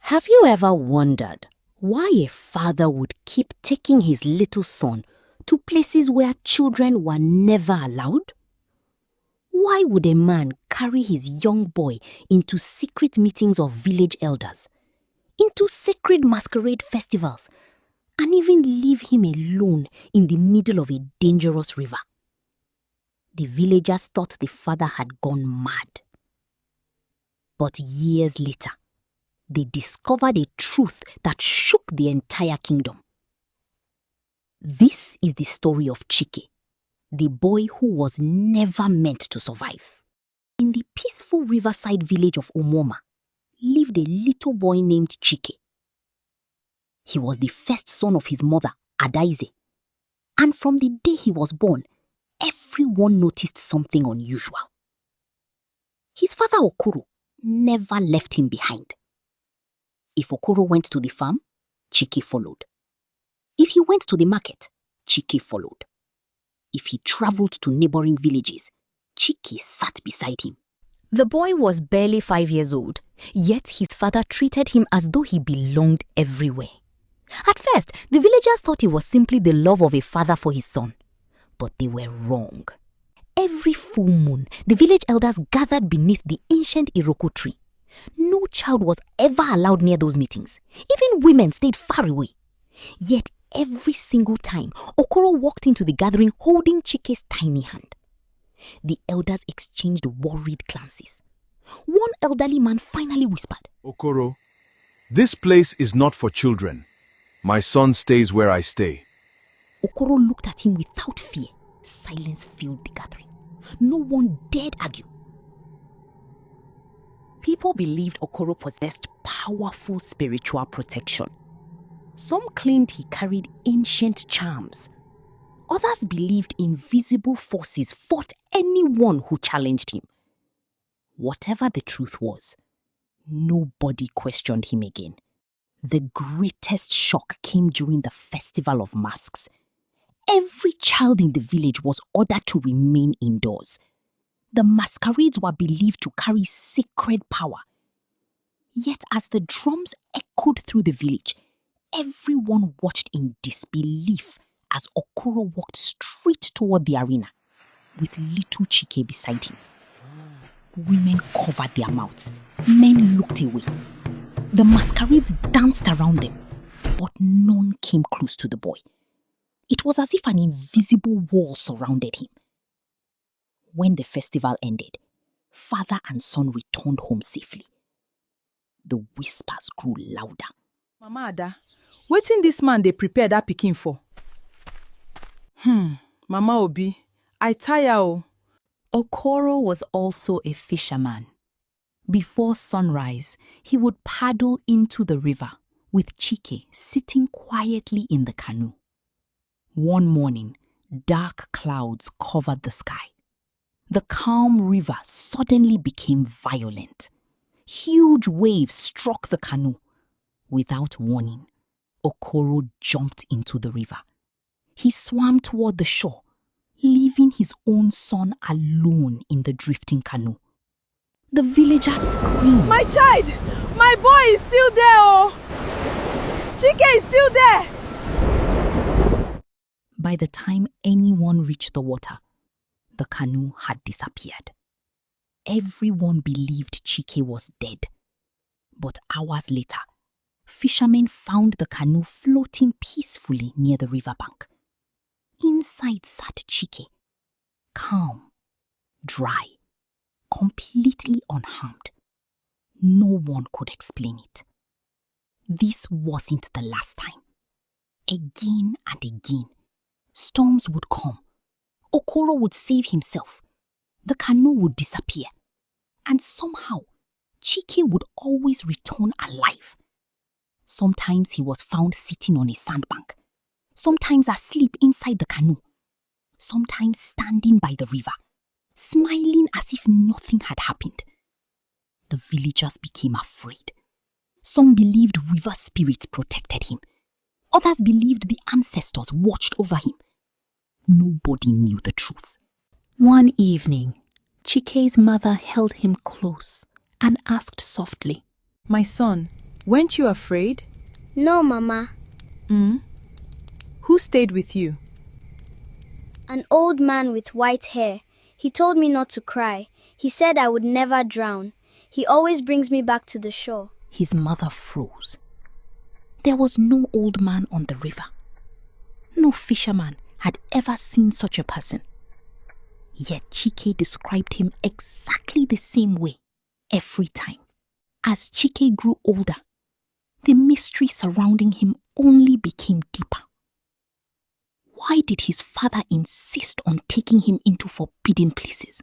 Have you ever wondered why a father would keep taking his little son to places where children were never allowed? Why would a man carry his young boy into secret meetings of village elders, into sacred masquerade festivals, and even leave him alone in the middle of a dangerous river? The villagers thought the father had gone mad. But years later, they discovered a truth that shook the entire kingdom. This is the story of Chike, the boy who was never meant to survive. In the peaceful riverside village of Umoma lived a little boy named Chike. He was the first son of his mother, Adaize, and from the day he was born, everyone noticed something unusual. His father Okoro never left him behind. If Okoro went to the farm, Chike followed. If he went to the market, Chike followed. If he traveled to neighboring villages, Chike sat beside him. The boy was barely 5 years old, yet his father treated him as though he belonged everywhere. At first, the villagers thought it was simply the love of a father for his son. But they were wrong. Every full moon, the village elders gathered beneath the ancient Iroko tree. No child was ever allowed near those meetings. Even women stayed far away. Yet every single time, Okoro walked into the gathering holding Chike's tiny hand. The elders exchanged worried glances. One elderly man finally whispered, "Okoro, this place is not for children. My son stays where I stay." Okoro looked at him without fear. Silence filled the gathering. No one dared argue. People believed Okoro possessed powerful spiritual protection. Some claimed he carried ancient charms. Others believed invisible forces fought anyone who challenged him. Whatever the truth was, nobody questioned him again. The greatest shock came during the Festival of Masks. Every child in the village was ordered to remain indoors. The masquerades were believed to carry sacred power. Yet as the drums echoed through the village, everyone watched in disbelief as Okoro walked straight toward the arena, with little Chike beside him. Women covered their mouths. Men looked away. The masquerades danced around them, but none came close to the boy. It was as if an invisible wall surrounded him. When the festival ended, father and son returned home safely. The whispers grew louder. Mama Ada, wetin this man dey prepare that pikin for? Mama Obi, I tire o. Okoro was also a fisherman. Before sunrise, he would paddle into the river with Chike sitting quietly in the canoe. One morning, dark clouds covered the sky. The calm river suddenly became violent. Huge waves struck the canoe. Without warning, Okoro jumped into the river. He swam toward the shore, leaving his own son alone in the drifting canoe. The villagers screamed. My child! My boy is still there oh! Chike is still there! By the time anyone reached the water, the canoe had disappeared. Everyone believed Chike was dead. But hours later, fishermen found the canoe floating peacefully near the riverbank. Inside sat Chike, calm, dry, completely unharmed. No one could explain it. This wasn't the last time. Again and again, storms would come. Okoro would save himself. The canoe would disappear. And somehow, Chike would always return alive. Sometimes he was found sitting on a sandbank. Sometimes asleep inside the canoe. Sometimes standing by the river, smiling as if nothing had happened. The villagers became afraid. Some believed river spirits protected him. Others believed the ancestors watched over him. Nobody knew the truth. One evening, Chike's mother held him close and asked softly, My son, Weren't you afraid? No, Mama. Who stayed with you? An old man with white hair. He told me not to cry. He said I would never drown. He always brings me back to the shore. His mother froze. There was no old man on the river. No fisherman had ever seen such a person. Yet Chike described him exactly the same way every time. As Chike grew older, the mystery surrounding him only became deeper. Why did his father insist on taking him into forbidden places?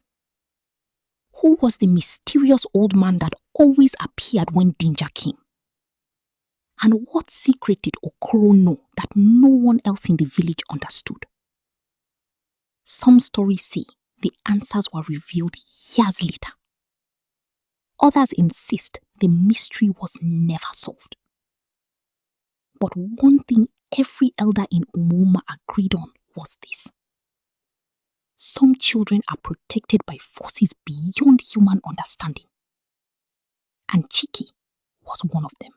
Who was the mysterious old man that always appeared when danger came? And what secret did Okoro know that no one else in the village understood? Some stories say the answers were revealed years later. Others insist the mystery was never solved. But one thing every elder in Umoma agreed on was this. Some children are protected by forces beyond human understanding. And Chike was one of them.